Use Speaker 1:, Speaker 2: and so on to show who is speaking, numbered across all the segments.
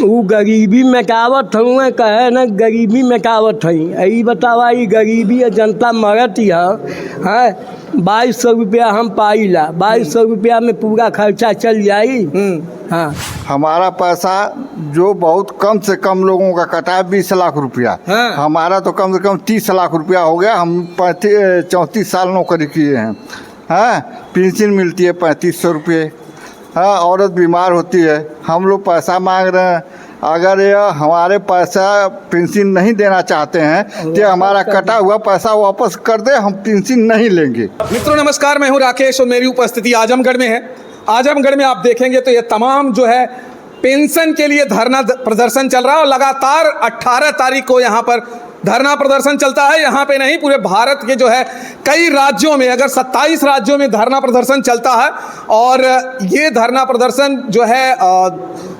Speaker 1: वो गरीबी मिटावत हुए कहे न गरीबी मिटावत हई। यही बतावा ई गरीबी है जनता मरत ही है। 2200 रुपया हम पाइला, 2200 रुपया में पूरा खर्चा चल जाई। हाँ,
Speaker 2: हमारा पैसा जो बहुत कम से कम लोगों का कटा है 20 लाख रुपया।
Speaker 1: हाँ।
Speaker 2: हमारा तो कम से कम 30 लाख रुपया हो गया। हम 34 साल नौकरी किए हैं। हाँ, पेंशन मिलती है 3500 रुपये। हाँ, औरत बीमार होती है, हम लोग पैसा मांग रहे हैं। अगर ये हमारे पैसा पेंशन नहीं देना चाहते हैं तो हमारा कटा हुआ पैसा वापस कर दे, हम पेंशन नहीं लेंगे।
Speaker 3: मित्रों नमस्कार, मैं हूं राकेश और मेरी उपस्थिति आजमगढ़ में है। आजमगढ़ में आप देखेंगे तो ये तमाम जो है पेंशन के लिए धरना प्रदर्शन चल रहा है और लगातार 18 तारीख को यहाँ पर धरना प्रदर्शन चलता है। यहाँ पे नहीं, पूरे भारत के जो है कई राज्यों में, अगर 27 राज्यों में धरना प्रदर्शन चलता है। और ये धरना प्रदर्शन जो है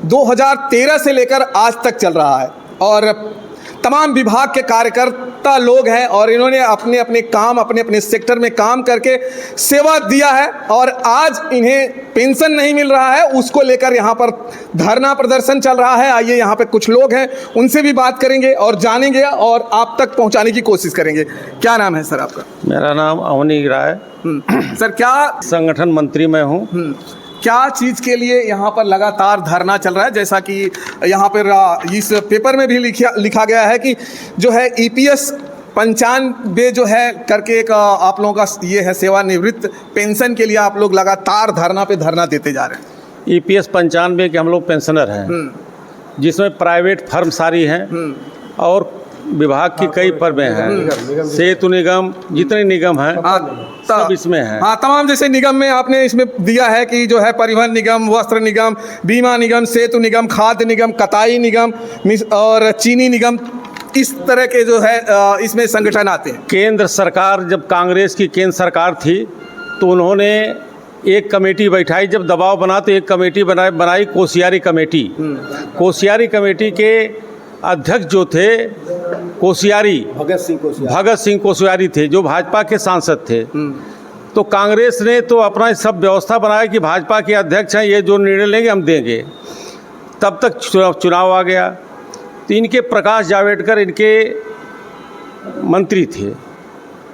Speaker 3: 2013 से लेकर आज तक चल रहा है और तमाम विभाग के कार्यकर्ता लोग हैं और इन्होंने अपने अपने काम, अपने अपने सेक्टर में काम करके सेवा दिया है और आज इन्हें पेंशन नहीं मिल रहा है, उसको लेकर यहाँ पर धरना प्रदर्शन चल रहा है। आइए, यहाँ पे कुछ लोग हैं, उनसे भी बात करेंगे और जानेंगे और आप तक पहुँचाने की कोशिश करेंगे। क्या नाम है सर आपका?
Speaker 4: मेरा नाम अवनी राय।
Speaker 3: सर, क्या
Speaker 4: संगठन मंत्री मैं हूँ।
Speaker 3: क्या चीज़ के लिए यहाँ पर लगातार धरना चल रहा है? जैसा कि यहाँ पर इस पेपर में भी लिखा गया है कि जो है EPS 95 जो है करके एक आप लोगों का ये है सेवानिवृत्त पेंशन के लिए आप लोग लगातार धरना पे धरना देते जा रहे हैं।
Speaker 4: EPS 95 के हम लोग पेंशनर हैं, जिसमें प्राइवेट फर्म सारी हैं और विभाग की कई फर्में हैं, सेतु निगम, जितने निगम हैं सब इसमें हैं।
Speaker 3: हाँ, तमाम जैसे निगम में आपने इसमें दिया है कि जो है परिवहन निगम, वस्त्र निगम, बीमा निगम, सेतु निगम, खाद्य निगम, कताई निगम और चीनी निगम, इस तरह के जो है इसमें संगठन आते हैं।
Speaker 4: केंद्र सरकार, जब कांग्रेस की केंद्र सरकार थी तो उन्होंने एक कमेटी बैठाई, जब दबाव बना तो एक कमेटी बनाई कोसियारी कमेटी। कोसियारी कमेटी के अध्यक्ष जो थे भगत सिंह कोश्यारी थे, जो भाजपा के सांसद थे। तो कांग्रेस ने तो अपना सब व्यवस्था बनाया कि भाजपा के अध्यक्ष हैं, ये जो निर्णय लेंगे हम देंगे। तब तक चुनाव आ गया तो इनके प्रकाश जावड़ेकर इनके मंत्री थे,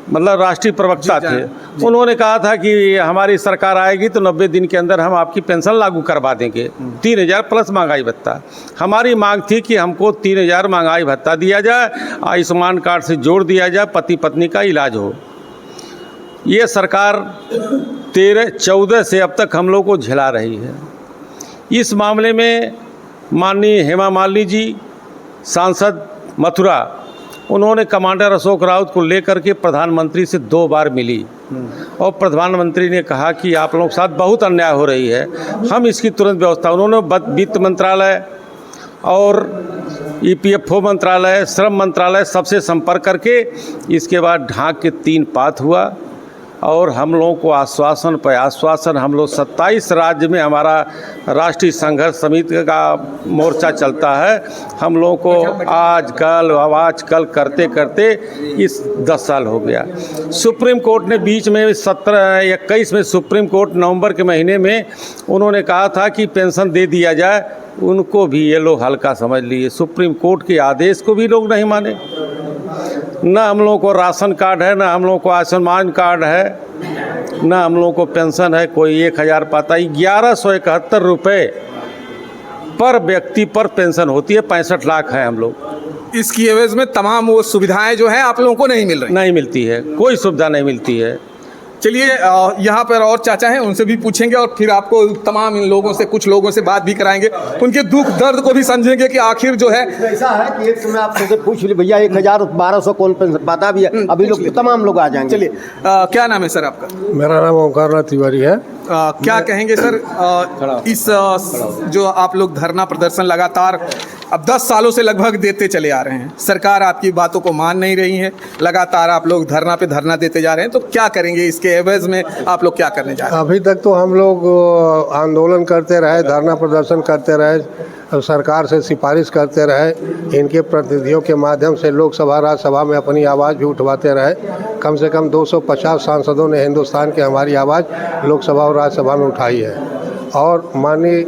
Speaker 4: मतलब राष्ट्रीय प्रवक्ता थे। उन्होंने कहा था कि हमारी सरकार आएगी तो 90 दिन के अंदर हम आपकी पेंशन लागू करवा देंगे, 3000 प्लस महंगाई भत्ता। हमारी मांग थी कि हमको 3000 महंगाई भत्ता दिया जाए, आयुष्मान कार्ड से जोड़ दिया जाए, पति पत्नी का इलाज हो। ये सरकार 13-14 से अब तक हम लोग को झेला रही है। इस मामले में माननीय हेमा मालिनी जी, सांसद मथुरा, उन्होंने कमांडर अशोक राउत को लेकर के प्रधानमंत्री से 2 बार मिली और प्रधानमंत्री ने कहा कि आप लोगों के साथ बहुत अन्याय हो रही है, हम इसकी तुरंत व्यवस्था। उन्होंने वित्त मंत्रालय और EPFO मंत्रालय, श्रम मंत्रालय, सबसे संपर्क करके इसके बाद ढाक के 3 पात हुआ और हम लोगों को आश्वासन पर आश्वासन, हम लोग 27 राज्य में हमारा राष्ट्रीय संघर्ष समिति का मोर्चा चलता है। हम लोगों को आज कल करते करते इस 10 साल हो गया। सुप्रीम कोर्ट ने बीच में 17-21 में सुप्रीम कोर्ट नवंबर के महीने में उन्होंने कहा था कि पेंशन दे दिया जाए, उनको भी ये लोग हल्का समझ लिए। सुप्रीम कोर्ट के आदेश को भी लोग नहीं माने। न हम लोगों को राशन कार्ड है, न हम लोगों को आयुष्मान कार्ड है, न हम लोगों को पेंशन है। कोई 1000 पाता ही 1171 रुपये पर व्यक्ति पर पेंशन होती है। 65 लाख है हम लोग।
Speaker 3: इसकी एवज में तमाम वो सुविधाएं जो हैं आप लोगों को नहीं मिल रही?
Speaker 4: नहीं मिलती है, कोई सुविधा नहीं मिलती है।
Speaker 3: चलिए, यहाँ पर और चाचा हैं, उनसे भी पूछेंगे और फिर आपको तमाम इन लोगों से, कुछ लोगों से बात भी कराएंगे, उनके दुख दर्द को भी समझेंगे कि आखिर जो है।
Speaker 5: ऐसा है कि एक समय आपसे पूछ ली भैया 1000-1200 कौन पेंशन पाता भी है, अभी लोग तमाम लोग आ जाएंगे।
Speaker 3: चलिए, क्या नाम है सर आपका?
Speaker 6: मेरा नाम ओंकार तिवारी है।
Speaker 3: क्या कहेंगे सर इस जो आप लोग धरना प्रदर्शन लगातार अब 10 सालों से लगभग देते चले आ रहे हैं, सरकार आपकी बातों को मान नहीं रही है, लगातार आप लोग धरना पे धरना देते जा रहे हैं, तो क्या करेंगे? इसके एवज में आप लोग क्या करने जा रहे हैं?
Speaker 6: अभी तक तो हम लोग आंदोलन करते रहे, धरना प्रदर्शन करते रहे, सरकार से सिफारिश करते रहे, इनके प्रतिनिधियों के माध्यम से लोकसभा राज्यसभा में अपनी आवाज़ भी उठवाते रहे। कम से कम 250 सांसदों ने हिंदुस्तान की हमारी आवाज़ लोकसभा और राज्यसभा में उठाई है। और माननीय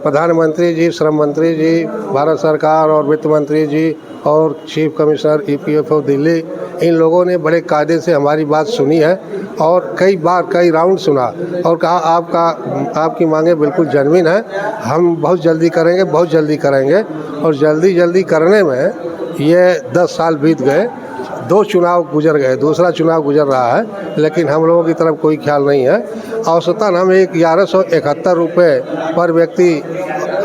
Speaker 6: प्रधानमंत्री जी, श्रम मंत्री जी, भारत सरकार और वित्त मंत्री जी और चीफ कमिश्नर EPFO दिल्ली, इन लोगों ने बड़े कायदे से हमारी बात सुनी है और कई बार कई राउंड सुना और कहा आपकी मांगें बिल्कुल जेन्युइन है, हम बहुत जल्दी करेंगे, बहुत जल्दी करेंगे। और जल्दी करने में ये 10 साल बीत गए, 2 चुनाव गुजर गए, दूसरा चुनाव गुजर रहा है, लेकिन हम लोगों की तरफ कोई ख्याल नहीं है। औसतन हमें 1171 रुपये पर व्यक्ति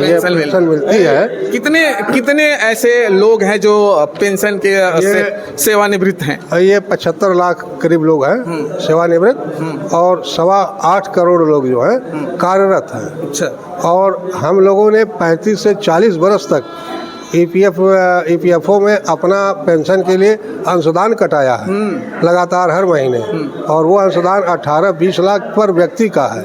Speaker 6: ये पेंशन मिलती है।
Speaker 3: कितने ऐसे लोग हैं जो पेंशन के सेवानिवृत्त हैं?
Speaker 6: ये 75 लाख करीब लोग हैं सेवानिवृत्त और 8.25 करोड़ लोग जो हैं कार्यरत हैं।
Speaker 3: अच्छा।
Speaker 6: और हम लोगों ने 35 से 40 बरस तक EPFO में अपना पेंशन के लिए अंशदान कटाया है लगातार हर महीने, और वो अंशदान 18-20 लाख पर व्यक्ति का है,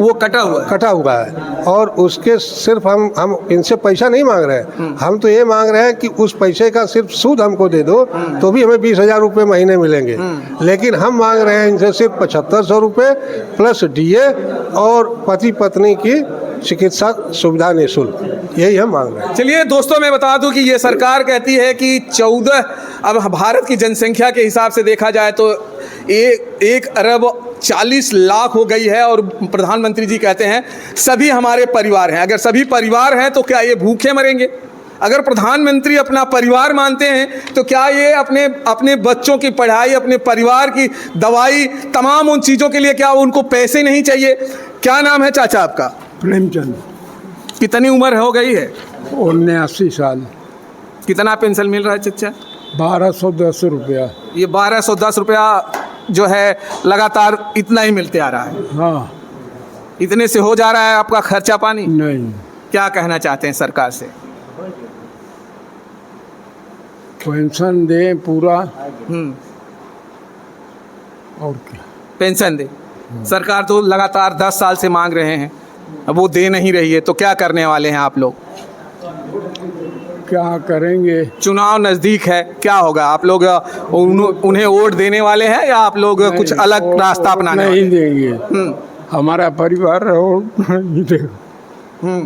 Speaker 3: वो कटा हुआ
Speaker 6: है। और उसके सिर्फ हम इनसे पैसा नहीं मांग रहे हैं, हम तो ये मांग रहे हैं कि उस पैसे का सिर्फ सूद हमको दे दो तो भी हमें 20,000 रुपये महीने मिलेंगे। लेकिन हम मांग रहे हैं इनसे सिर्फ 7500 रुपये प्लस DA और पति पत्नी की चिकित्सा सुविधा निःशुल्क, यही हम मांग रहे हैं।
Speaker 3: चलिए दोस्तों, मैं बता दूं कि ये सरकार कहती है कि 14, अब भारत की जनसंख्या के हिसाब से देखा जाए तो 1 अरब 40 लाख हो गई है, और प्रधानमंत्री जी कहते हैं सभी हमारे परिवार हैं। अगर सभी परिवार हैं तो क्या ये भूखे मरेंगे? अगर प्रधानमंत्री अपना परिवार मानते हैं तो क्या ये अपने बच्चों की पढ़ाई, अपने परिवार की दवाई, तमाम उन चीज़ों के लिए क्या उनको पैसे नहीं चाहिए? क्या नाम है चाचा आपका?
Speaker 1: प्रेमचंद।
Speaker 3: कितनी उम्र हो गई है?
Speaker 1: 79 साल।
Speaker 3: कितना पेंशन मिल रहा है चचा?
Speaker 1: 1210 रुपया।
Speaker 3: ये 1210 रुपया जो है लगातार इतना ही मिलते आ रहा है।
Speaker 1: हाँ।
Speaker 3: इतने से हो जा रहा है आपका खर्चा पानी?
Speaker 1: नहीं।
Speaker 3: क्या कहना चाहते हैं सरकार से?
Speaker 1: पेंशन दे पूरा। और क्या?
Speaker 3: पेंशन दे। सरकार तो लगातार 10 साल से मांग रहे हैं, अब वो दे नहीं रही है, तो क्या करने वाले हैं आप लोग?
Speaker 1: क्या करेंगे?
Speaker 3: चुनाव नज़दीक है, क्या होगा? आप लोग उन्हें वोट देने वाले हैं या आप लोग कुछ अलग रास्ता अपनाने वाले?
Speaker 1: नहीं देंगे। हमारा परिवार नहीं देगा।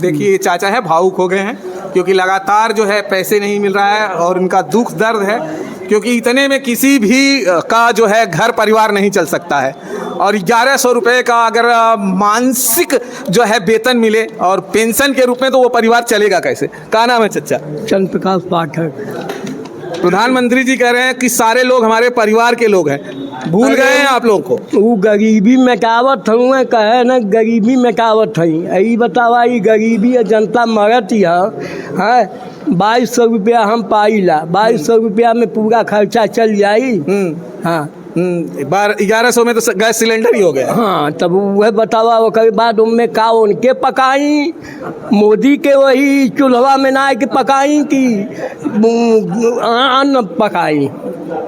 Speaker 3: देखिए, चाचा है भावुक हो गए हैं क्योंकि लगातार जो है पैसे नहीं मिल रहा है और उनका दुख दर्द है, क्योंकि इतने में किसी भी का जो है घर परिवार नहीं चल सकता है। और 1100 रुपये का अगर मानसिक जो है वेतन मिले और पेंशन के रूप में, तो वो परिवार चलेगा कैसे? क्या नाम है चचा?
Speaker 1: चंद्र प्रकाश पाठक।
Speaker 3: प्रधानमंत्री जी कह रहे हैं कि सारे लोग हमारे परिवार के लोग हैं, भूल गए हैं आप लोगों को।
Speaker 1: वो गरीबी मिटावत हूँ, कहे न गरीबी मिटावत हई। यही बतावा, ये गरीबी है, जनता मरत ही है। 2200 रुपया हम पाईला, 2200 रुपया में पूरा खर्चा चल जाई। हाँ।
Speaker 3: 1100 में तो गैस सिलेंडर ही हो गया।
Speaker 1: हाँ, तब वह बतावा, ओकर बाद उनमें का उनके पकाई, मोदी के वही चूल्हा में ना के पकाई कि अन्न पकाई।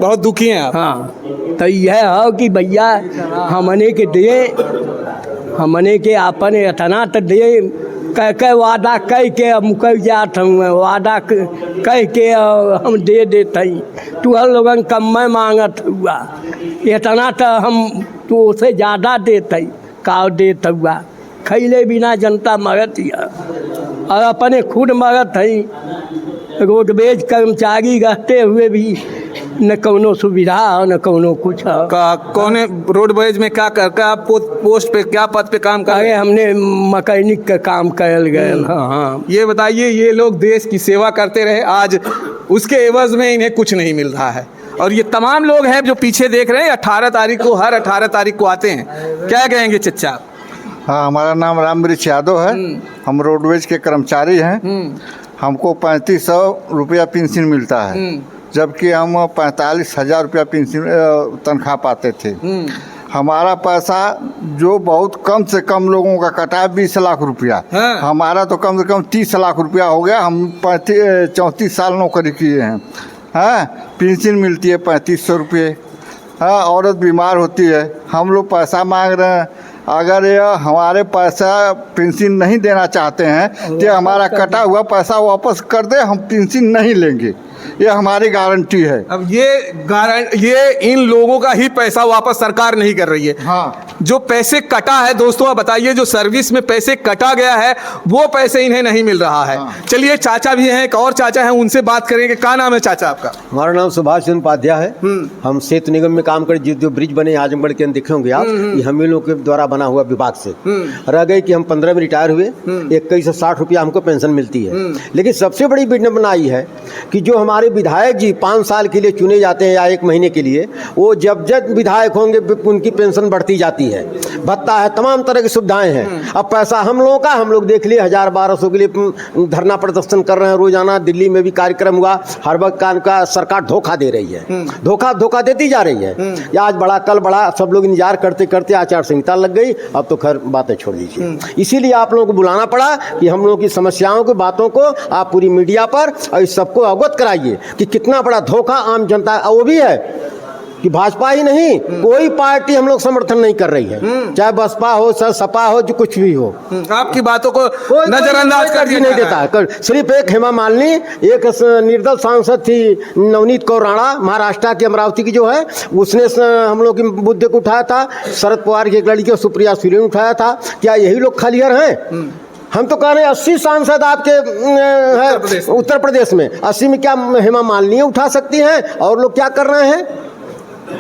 Speaker 3: बहुत दुखी हैं आप।
Speaker 1: हाँ, तो यह है कि भैया हमने के दे, हमने के अपन इतना तो दे, कह वादा कह के मुकर जात हूँ, वादा कह के हम दे देते हैं। तू हर लोगन कम में मांगत हुआ, इतना तो हम तो उसे ज़्यादा देते का देते हुआ। खैले बिना जनता मरत ही और अपने खुद मरत है। रोडवेज कर्मचारी रहते हुए भी न कोनो सुविधा न कोनो कुछ।
Speaker 3: कौन रोडवेज में क्या पोस्ट पे क्या पद पे काम कर?
Speaker 1: अरे हमने मैकेनिक का काम कर गए। हाँ।
Speaker 3: ये बताइए, ये लोग देश की सेवा करते रहे, आज उसके एवज में इन्हें कुछ नहीं मिल रहा है। और ये तमाम लोग हैं जो पीछे देख रहे हैं, 18 तारीख को, हर 18 तारीख को आते हैं। क्या कहेंगे चचा?
Speaker 2: हाँ, हमारा नाम रामवृक्ष यादव है, हम रोडवेज के कर्मचारी हैं। हमको 3500 रुपया पेंशन मिलता है, जबकि हम 45,000 रुपया पेंशन तनख्वाह पाते थे। हमारा पैसा जो बहुत कम से कम लोगों का कटा है 20 लाख रुपया।
Speaker 3: हाँ।
Speaker 2: हमारा तो कम से कम 30 लाख रुपया हो गया। हम 34 साल नौकरी किए हैं। हाँ, पेंशन मिलती है 3500 रुपये। हाँ, औरत बीमार होती है, हम लोग पैसा मांग रहे हैं। अगर ये हमारे पैसा पेंशन नहीं देना चाहते हैं तो हमारा कटा हुआ पैसा वापस कर दे, हम पेंशन नहीं लेंगे। ये हमारी गारंटी है।
Speaker 3: अब ये इन लोगों का ही पैसा वापस सरकार नहीं कर रही है।
Speaker 2: हाँ,
Speaker 3: जो पैसे कटा है दोस्तों, आप बताइए, जो सर्विस में पैसे कटा गया है वो पैसे इन्हें नहीं मिल रहा है। चलिए चाचा भी हैं, एक और चाचा हैं, उनसे बात करेंगे। क्या नाम है चाचा आपका?
Speaker 5: हमारा नाम सुभाष चंद्र उपाध्याय है। हम सेतु निगम में काम कर, जो ब्रिज बने आजमगढ़ के अंदर देखे होंगे आप, ये हम ही लोग के द्वारा बना हुआ विभाग से रह गए कि हम 15 में रिटायर हुए, 21 से 60 रुपया हमको पेंशन मिलती है। लेकिन सबसे बड़ी विडम्बनाई है कि जो हमारे विधायक जी 5 साल के लिए चुने जाते हैं या 1 महीने के लिए, वो जब विधायक होंगे उनकी पेंशन बढ़ती जाती है, भत्ता है, तमाम तरह की सुविधाएं हैं। अब पैसा हम लोगों का, हम लोग देख लिए 1000-1200 के लिए धरना प्रदर्शन कर रहे हैं रोजाना। दिल्ली में भी कार्यक्रम हुआ, हर वक्त का सरकार धोखा दे रही है, धोखा देती जा रही है। या आज बड़ा कल बड़ा, सब लोग इंतजार करते करते आचार संहिता लग गई। अब तो खैर बातें छोड़ दीजिए। इसीलिए आप लोगों को बुलाना पड़ा कि हम लोगों की समस्याओं की बातों को आप पूरी मीडिया पर और इस सबको अवगत कराइए कि कितना बड़ा धोखा आम जनता, वो भी है कि भाजपा ही नहीं, कोई पार्टी हम लोग समर्थन नहीं कर रही है, चाहे बसपा हो, सपा हो, जो कुछ भी हो।
Speaker 3: आपकी बातों को नजरअंदाज कर दिया
Speaker 5: नहीं देता। सिर्फ एक हेमा मालिनी, एक निर्दल सांसद थी नवनीत कौर राणा, महाराष्ट्र की अमरावती की जो है, उसने हम लोग के मुद्दे को उठाया था। शरद पवार की एक लड़की सुप्रिया सुले ने उठाया था। क्या यही लोग खलियर हैं? हम तो कह रहे हैं 80 सांसद आपके है उत्तर प्रदेश में, 80 में क्या हेमा मालिनी उठा सकती हैं? और लोग क्या कर रहे हैं?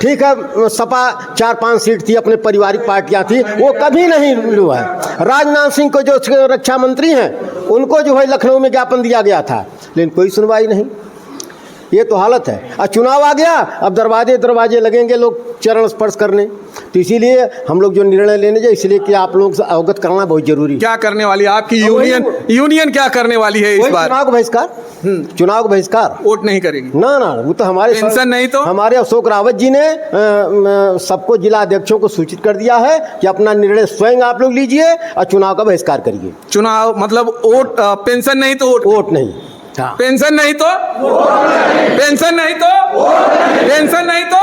Speaker 5: ठीक है, सपा 4-5 सीट थी, अपने पारिवारिक पार्टियां थी, वो कभी नहीं हुआ है। राजनाथ सिंह को जो रक्षा मंत्री हैं, उनको जो है लखनऊ में ज्ञापन दिया गया था, लेकिन कोई सुनवाई नहीं। ये तो हालत है। अब चुनाव आ गया, अब दरवाजे लगेंगे लोग चरण स्पर्श करने। तो इसीलिए हम लोग जो निर्णय लेने जाए, इसलिए कि आप लोग से अवगत करना बहुत जरूरी है।
Speaker 3: क्या करने वाली है आपकी यूनियन क्या करने वाली है इस बार?
Speaker 5: चुनाव का बहिष्कार,
Speaker 3: वोट नहीं करेगी
Speaker 5: ना। वो तो हमारे
Speaker 3: पेंशन नहीं तो
Speaker 5: हमारे अशोक रावत जी ने सबको जिला अध्यक्षों को सूचित कर दिया है कि अपना निर्णय स्वयं आप लोग लीजिए और चुनाव का बहिष्कार करिए।
Speaker 3: चुनाव मतलब वोट, पेंशन नहीं तो वोट
Speaker 5: नहीं,
Speaker 3: पेंशन नहीं तो पेंशन नहीं तो पेंशन नहीं तो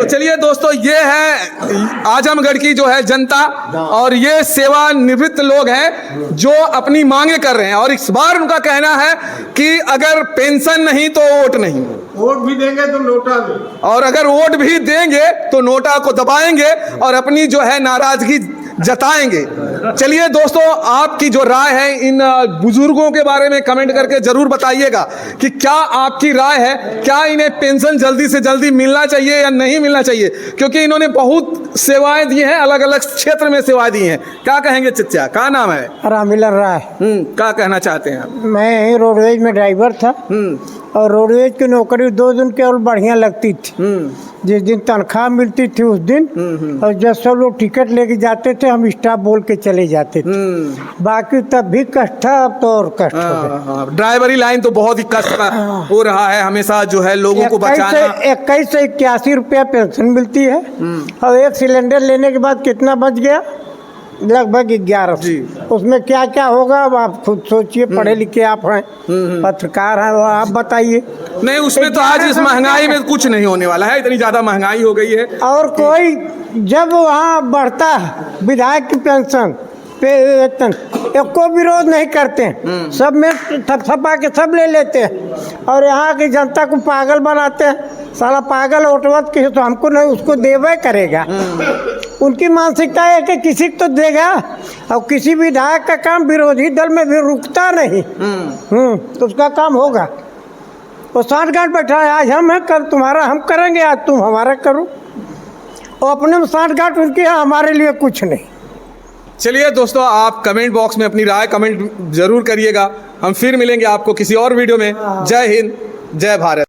Speaker 3: चलिए दोस्तों, ये है आजमगढ़ की जो है जनता, और ये सेवानिवृत्त लोग हैं जो अपनी मांगे कर रहे हैं। और इस बार उनका कहना है कि अगर पेंशन नहीं तो वोट नहीं,
Speaker 6: वोट भी देंगे तो नोटा भी, और
Speaker 3: अगर वोट भी देंगे तो नोटा को दबाएंगे और अपनी जो है नाराजगी जताएंगे। चलिए दोस्तों, आपकी जो राय है इन बुजुर्गों के बारे में कमेंट करके जरूर बताइएगा कि क्या आपकी राय है, क्या इन्हें पेंशन जल्दी से जल्दी मिलना चाहिए या नहीं मिलना चाहिए, क्योंकि इन्होंने बहुत सेवाएं दी हैं, अलग अलग क्षेत्र में सेवाएं दी हैं। क्या कहेंगे चचा? क्या नाम है?
Speaker 1: रामविलास राय।
Speaker 3: क्या कहना चाहते हैं आप?
Speaker 1: मैं रोडवेज में ड्राइवर था, और रोडवेज की नौकरी 2 दिन केवल बढ़िया लगती थी। जिस दिन तनख्वाह मिलती थी उस दिन, और जब सब लोग टिकट लेके जाते थे, हम स्टाफ बोल के चले जाते थे। बाकी तब भी कष्ट था, अब तो और कष्ट हो गया।
Speaker 3: ड्राइवरी लाइन तो बहुत ही कष्ट हो रहा है, हमेशा जो है लोगों को बचाना।
Speaker 1: 21 से 81 रुपया पेंशन मिलती है, और 1 सिलेंडर लेने के बाद कितना बच गया? लगभग 11। उसमें क्या क्या होगा अब आप खुद सोचिए, पढ़े लिखे आप हैं, पत्रकार हैं, आप बताइए।
Speaker 3: नहीं, उसमें तो आज इस महंगाई में कुछ नहीं होने वाला है, इतनी ज्यादा महंगाई हो गई है।
Speaker 1: और कोई जब वहाँ बढ़ता है विधायक की पेंशन वेतन, एको विरोध नहीं करते हैं, सब में थपथपा के सब ले लेते हैं, और यहाँ की जनता को पागल बनाते हैं। साला पागल ओटवत की तो हमको नहीं, उसको देवे करेगा। उनकी मानसिकता है कि किसी को तो देगा, और किसी विधायक का काम विरोधी दल में भी रुकता नहीं। तो उसका काम होगा। वो 60 गांठ बैठा है, आज हम हैं, कल तुम्हारा हम करेंगे, आज तुम हमारा करो। और अपने में 60 गांठ उनकी है, हमारे लिए कुछ नहीं।
Speaker 3: चलिए दोस्तों, आप कमेंट बॉक्स में अपनी राय कमेंट जरूर करिएगा। हम फिर मिलेंगे आपको किसी और वीडियो में। जय हिंद, जय भारत।